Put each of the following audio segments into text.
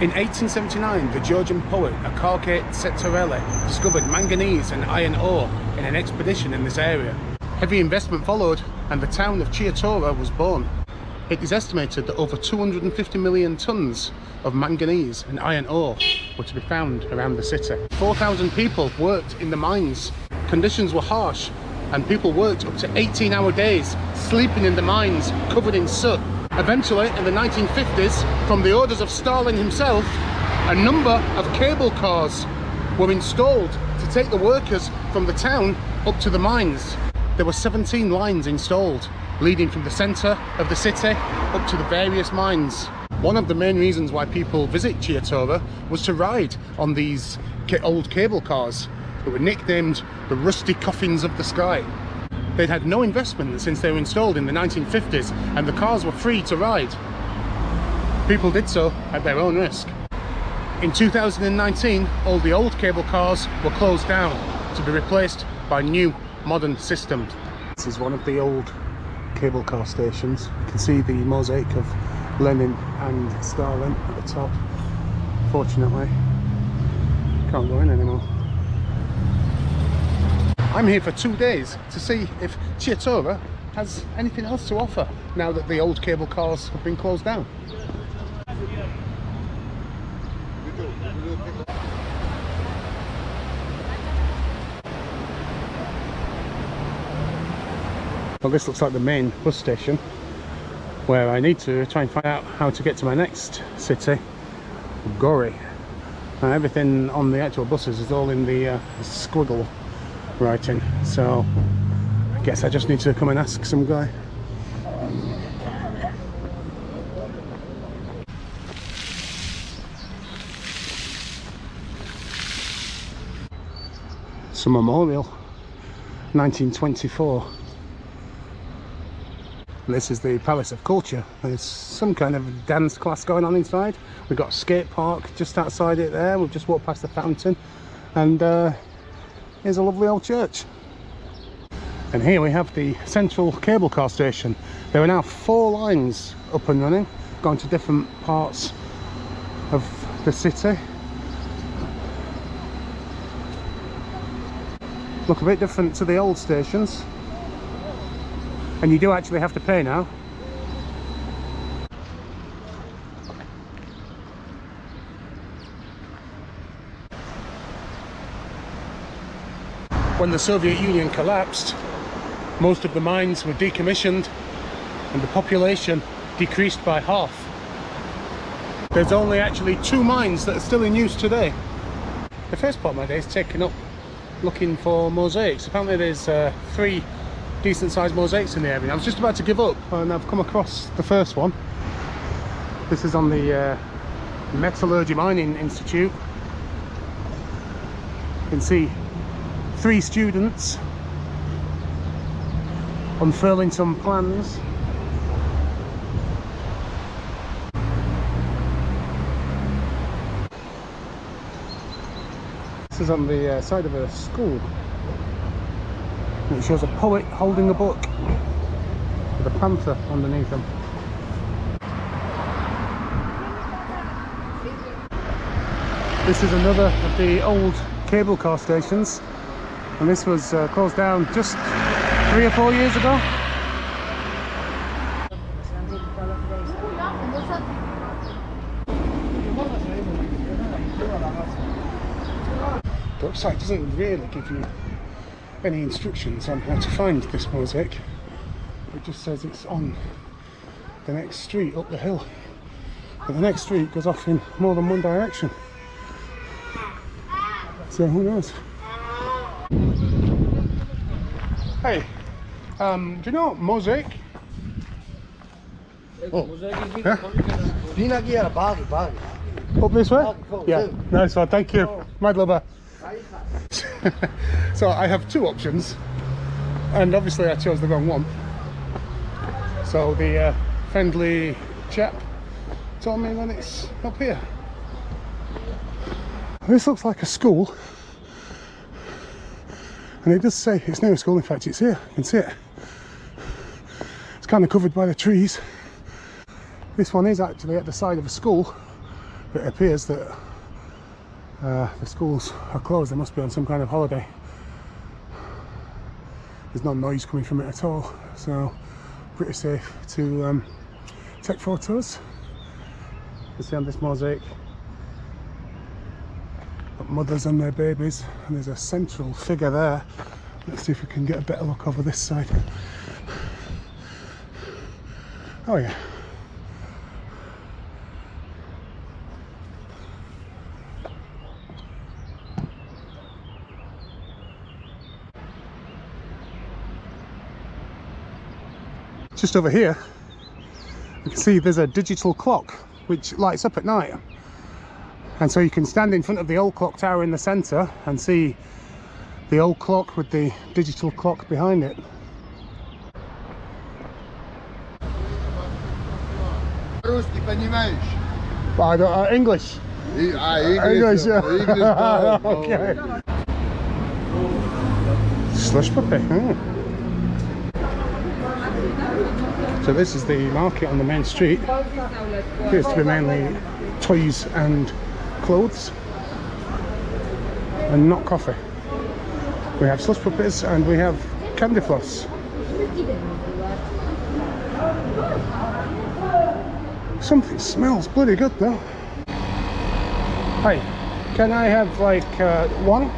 In 1879, the Georgian poet Akaki Tsereteli discovered manganese and iron ore in an expedition in this area. Heavy investment followed, and the town of Chiatura was born. It is estimated that over 250 million tons of manganese and iron ore were to be found around the city. 4,000 people worked in the mines. Conditions were harsh, and people worked up to 18-hour days, sleeping in the mines, covered in soot. Eventually, in the 1950s, from the orders of Stalin himself, a number of cable cars were installed to take the workers from the town up to the mines. There were 17 lines installed, leading from the centre of the city up to the various mines. One of the main reasons why people visit Chiatura was to ride on these old cable cars that were nicknamed the rusty coffins of the sky. They'd had no investment since they were installed in the 1950s, and the cars were free to ride. People did so at their own risk. In 2019, all the old cable cars were closed down to be replaced by new modern systems. This is one of the old cable car stations. You can see the mosaic of Lenin and Stalin at the top. Fortunately, can't go in anymore. I'm here for 2 days to see if Chiatura has anything else to offer now that the old cable cars have been closed down. Well, this looks like the main bus station, where I need to try and find out how to get to my next city, Ushguli. Now, everything on the actual buses is all in the squiggle writing, so I guess I just need to come and ask some guy. Some memorial, 1924. This is the Palace of Culture. There's some kind of dance class going on inside. We've got a skate park just outside it there. We've just walked past the fountain, and here's a lovely old church. And here we have the central cable car station. There are now 4 lines up and running, going to different parts of the city. Look a bit different to the old stations. And you do actually have to pay now. When the Soviet Union collapsed, most of the mines were decommissioned and the population decreased by half. There's only actually 2 mines that are still in use today. The first part of my day is taken up looking for mosaics. Apparently there's 3 decent sized mosaics in the area. I was just about to give up and I've come across the first one. This is on the Metallurgy Mining Institute. You can see 3 students unfurling some plans. This is on the side of a school. And it shows a poet holding a book with a panther underneath him. This is another of the old cable car stations, and this was closed down just 3 or 4 years ago. The website doesn't really give you any instructions on how to find this mosaic. It just says it's on the next street up the hill, but the next street goes off in more than one direction, so who knows. Hey, do you know mosaic? Oh, huh? Up this way? Yeah, nice one, thank you. Mad lover. So I have 2 options, and obviously I chose the wrong one. So the friendly chap told me that it's up here. This looks like a school, and it does say it's near a school. In fact, it's here, you can see it. It's kind of covered by the trees. This one is actually at the side of a school, But it appears that the schools are closed. They must be on some kind of holiday. There's no noise coming from it at all, so pretty safe to take photos. You see on this mosaic, got mothers and their babies, and there's a central figure there. Let's see if we can get a better look over this side. Oh yeah. Just over here, you can see there's a digital clock which lights up at night. And so you can stand in front of the old clock tower in the centre and see the old clock with the digital clock behind it. I don't, English. English, yeah. Okay. Slush puppy. So this is the market on the main street. Appears to be mainly toys and clothes, and not coffee. We have slush puppies and we have candy floss. Something smells bloody good though. Hi, can I have like one?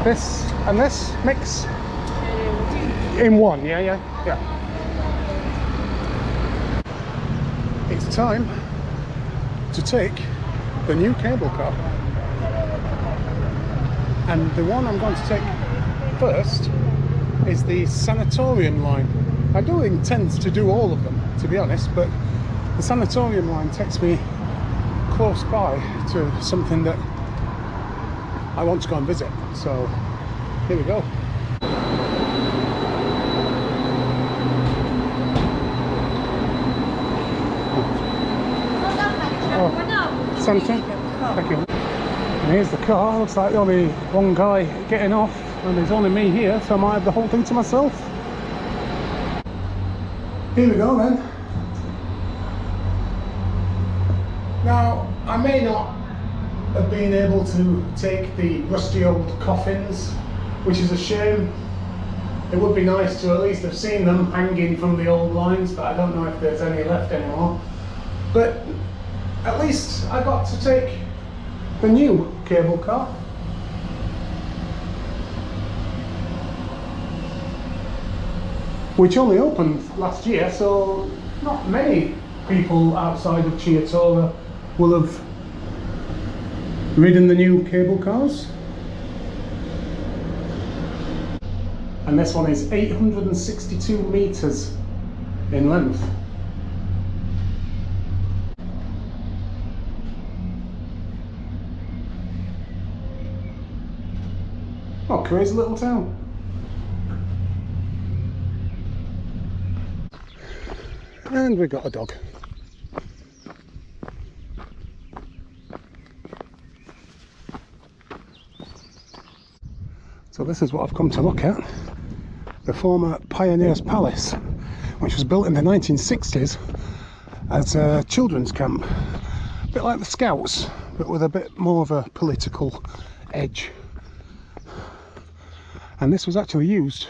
This and this mix? In one, yeah. It's time to take the new cable car. And the one I'm going to take first is the sanatorium line. I do intend to do all of them, to be honest, but the sanatorium line takes me close by to something that I want to go and visit. So here we go. Santa, thank you. And here's the car. Looks like only one guy getting off, and there's only me here, so I might have the whole thing to myself. Here we go then. Now, I may not have been able to take the rusty old coffins, which is a shame. It would be nice to at least have seen them hanging from the old lines, but I don't know if there's any left anymore. But at least I got to take the new cable car. Which only opened last year, so not many people outside of Chiatura will have ridden the new cable cars. And this one is 862 meters in length. Oh, crazy little town. And we got a dog. So this is what I've come to look at. The former Pioneers Palace, which was built in the 1960s as a children's camp. A bit like the Scouts, but with a bit more of a political edge. And this was actually used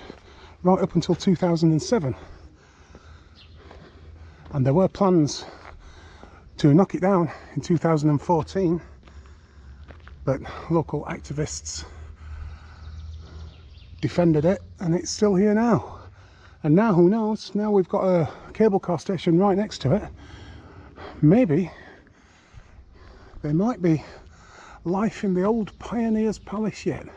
right up until 2007. And there were plans to knock it down in 2014, but local activists defended it, and it's still here now. And now, who knows, now we've got a cable car station right next to it. Maybe there might be life in the old Pioneers Palace yet.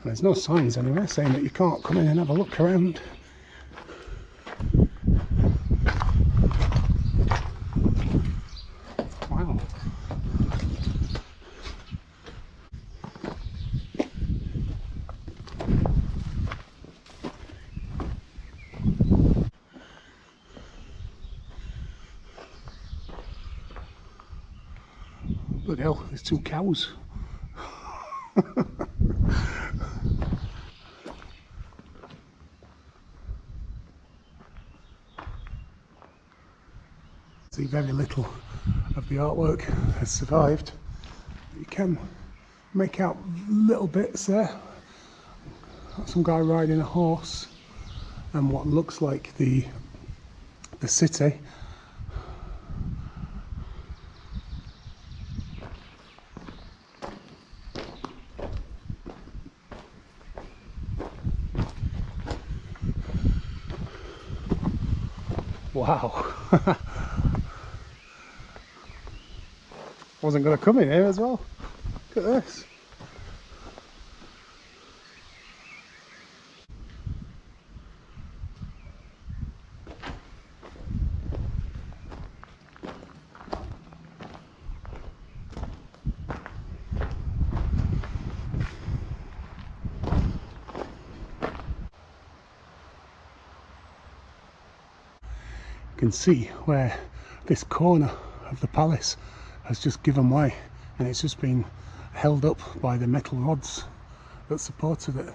There's no signs anywhere saying that you can't come in and have a look around. Wow. Bloody hell, there's 2 cows. See, very little of the artwork has survived. You can make out little bits there. Got some guy riding a horse and what looks like the city. Wow. Wasn't going to come in here as well. Look at this. You can see where this corner of the palace has just given way, and it's just been held up by the metal rods that supported it.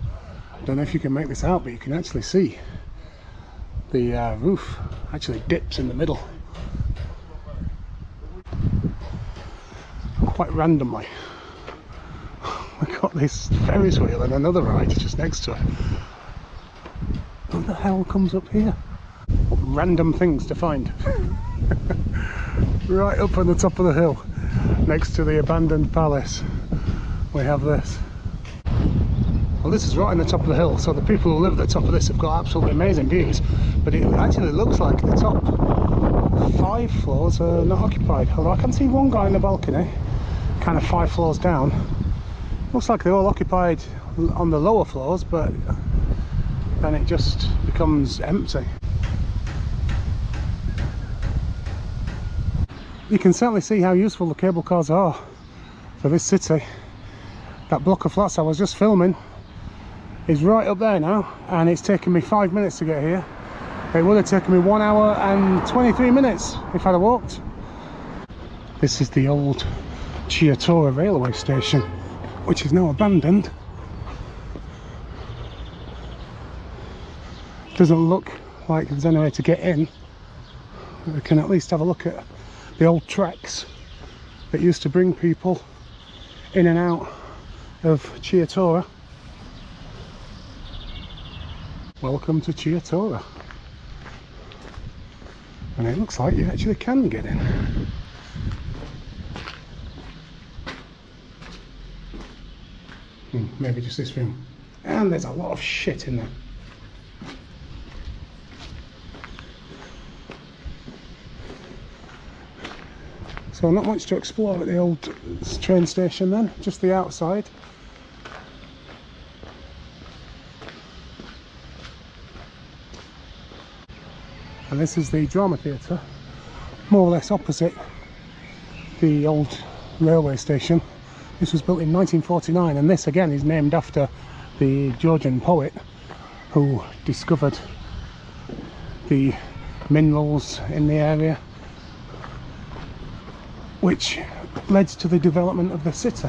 I don't know if you can make this out, but you can actually see the roof actually dips in the middle. Quite randomly, we got this Ferris wheel and another ride just next to it. What the hell comes up here? What random things to find. Right up on the top of the hill, next to the abandoned palace, we have this. Well, this is right on the top of the hill, so the people who live at the top of this have got absolutely amazing views, but it actually looks like the top 5 floors are not occupied, although I can see one guy in the balcony, kind of 5 floors down. Looks like they're all occupied on the lower floors, but then it just becomes empty. You can certainly see how useful the cable cars are for this city. That block of flats I was just filming is right up there now, and it's taken me 5 minutes to get here. It would have taken me 1 hour and 23 minutes if I'd have walked. This is the old Chiatura railway station, which is now abandoned. Doesn't look like there's any way to get in. We can at least have a look at the old tracks that used to bring people in and out of Chiatura. Welcome to Chiatura. And it looks like you actually can get in. Maybe just this room. And there's a lot of shit in there. So not much to explore at the old train station then, just the outside. And this is the drama theatre, more or less opposite the old railway station. This was built in 1949, and this again is named after the Georgian poet who discovered the minerals in the area, which led to the development of the city.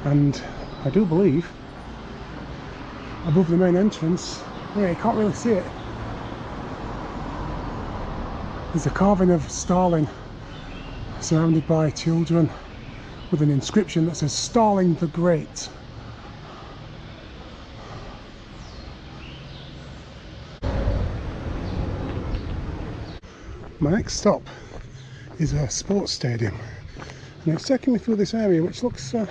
And I do believe above the main entrance, yeah, you can't really see it, there's a carving of Stalin surrounded by children with an inscription that says Stalin the Great. My next stop is a sports stadium, and it's taking me through this area which looks a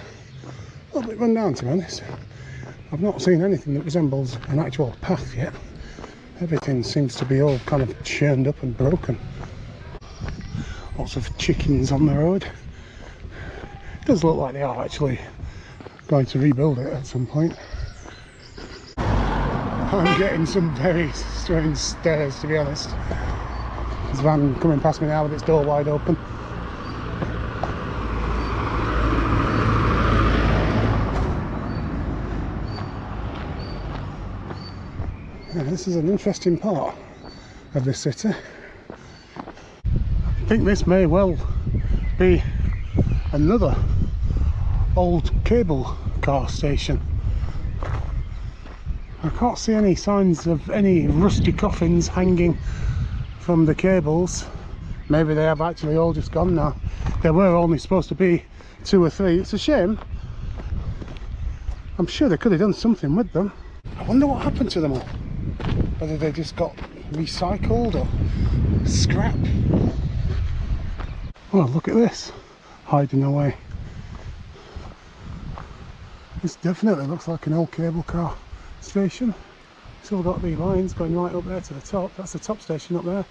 little bit run down, to be honest. I've not seen anything that resembles an actual path yet. Everything seems to be all kind of churned up and broken. Lots of chickens on the road. It does look like they are actually going to rebuild it at some point. I'm getting some very strange stares, to be honest. There's a van coming past me now with its door wide open. this is an interesting part of the city. I think this may well be another old cable car station. I can't see any signs of any rusty coffins hanging from the cables. Maybe they have actually all just gone now. There were only supposed to be 2 or 3. It's a shame. I'm sure they could have done something with them. I wonder what happened to them all. Whether they just got recycled or scrapped. Well, look at this, hiding away. This definitely looks like an old cable car station. Still got the lines going right up there to the top. That's the top station up there.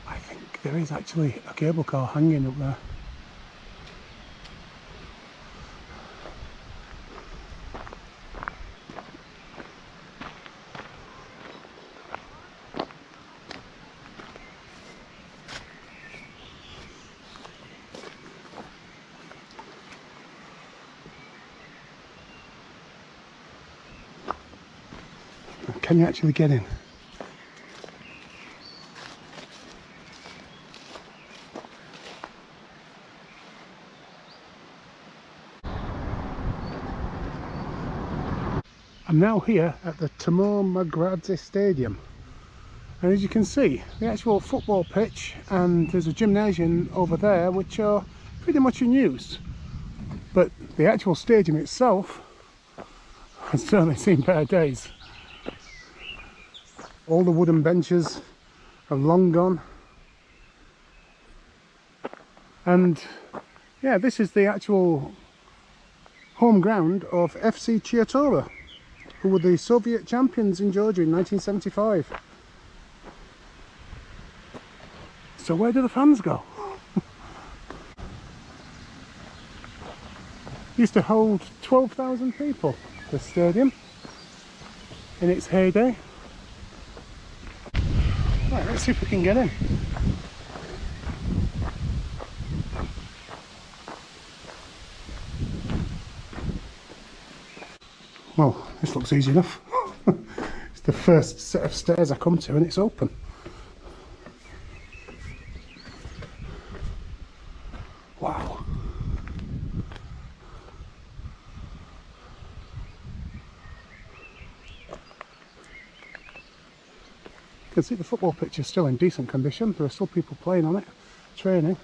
I think there is actually a cable car hanging up there. Can you actually get in? I'm now here at the Chiaturmanganese Stadium, and as you can see, the actual football pitch and there's a gymnasium over there which are pretty much in use, but the actual stadium itself has certainly seen better days. All the wooden benches are long gone, and yeah, this is the actual home ground of FC Chiatura, who were the Soviet champions in Georgia in 1975. So where do the fans go? Used to hold 12,000 people, this stadium, in its heyday. Right, let's see if we can get in. Well, this looks easy enough. It's the first set of stairs I come to and it's open. Wow. You can see the football pitch is still in decent condition. There are still people playing on it, training.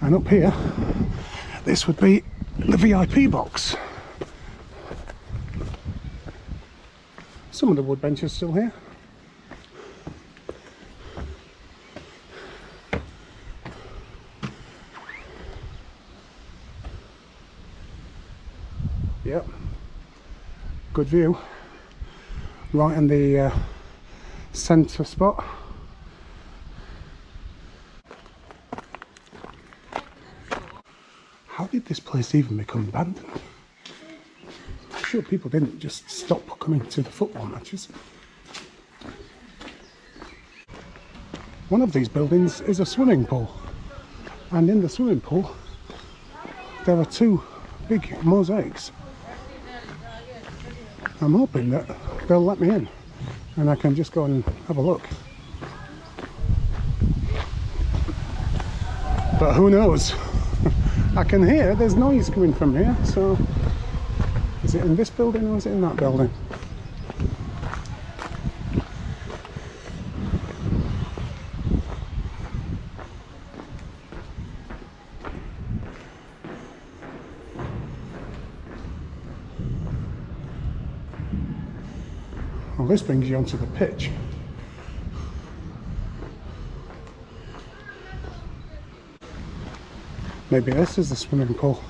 And up here, this would be the VIP box. Some of the wood benches still here. Yep, good view, right in the centre spot. How did this place even become abandoned? I'm sure people didn't just stop coming to the football matches. One of these buildings is a swimming pool, and in the swimming pool there are 2 big mosaics. I'm hoping that they'll let me in and I can just go and have a look. But who knows? I can hear there's noise coming from here, so is it in this building or is it in that building? Well, this brings you onto the pitch. Maybe this is the swimming pool.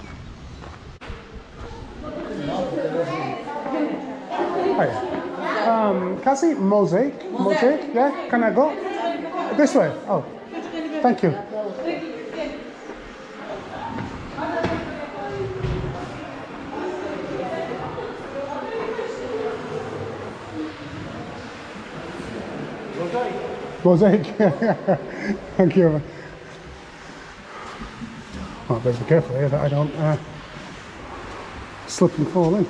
Hiya. Can I see mosaic? Mosaic? Yeah? Can I go? This way? Oh, thank you. Mosaic. Thank you. Well, better be careful here that I don't slip and fall in.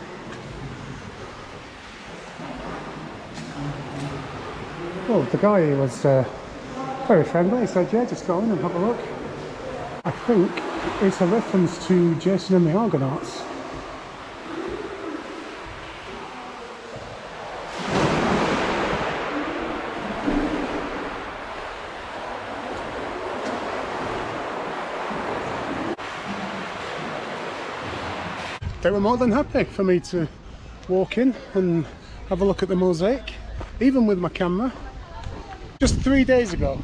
Well, the guy was very friendly. He said, yeah, just go in and have a look. I think it's a reference to Jason and the Argonauts. They were more than happy for me to walk in and have a look at the mosaic, even with my camera. Just 3 days ago,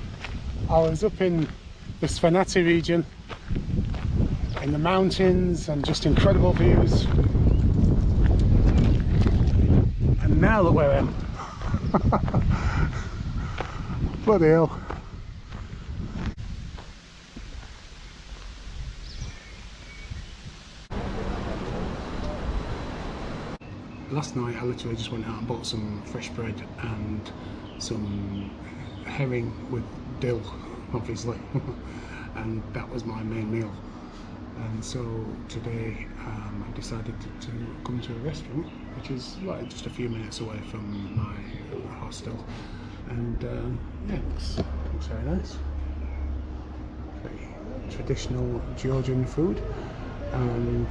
I was up in the Svanati region, in the mountains, and just incredible views. And now look where I am. Bloody hell. Last night I literally just went out and bought some fresh bread and some herring with dill, obviously, and that was my main meal. And so today I decided to come to a restaurant which is like just a few minutes away from my hostel, and yeah, looks very nice. Very traditional Georgian food, and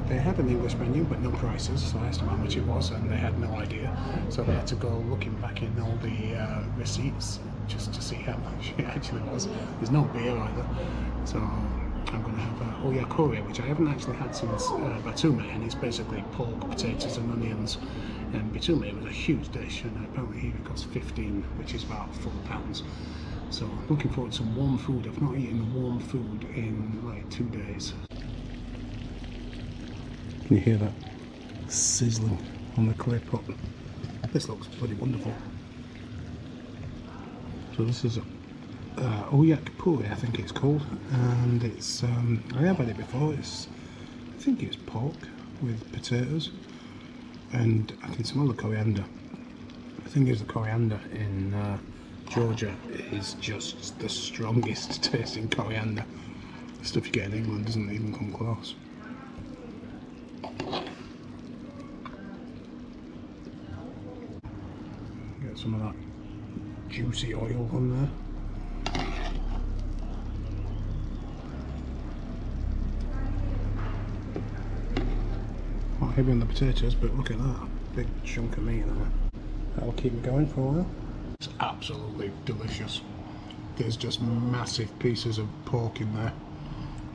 they had an English menu but no prices, so I asked them how much it was and they had no idea, so they had to go looking back in all the receipts just to see how much it actually was. There's no beer either, so I'm going to have oyakore, which I haven't actually had since batume, and it's basically pork, potatoes and onions, and batume was a huge dish, and apparently here it costs 15, which is about £4. So I'm looking forward to some warm food. I've not eaten warm food in like 2 days. Can you hear that sizzling on the clay pot? This looks bloody wonderful. So this is oyak puri, I think it's called, and it's I have had it before. I think it's pork with potatoes, and I can smell the coriander. The thing is, the coriander in Georgia is just the strongest tasting coriander. The stuff you get in England doesn't even come close. Get some of that juicy oil on there. Quite heavy on the potatoes, but look at that big chunk of meat there. That'll keep me going for a while. It's absolutely delicious. There's just massive pieces of pork in there.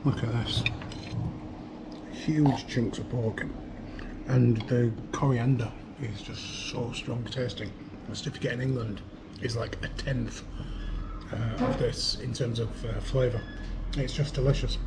Look at this. Huge chunks of pork. And the coriander is just so strong tasting. The stuff you get in England is like 1/10 of this in terms of flavour. It's just delicious.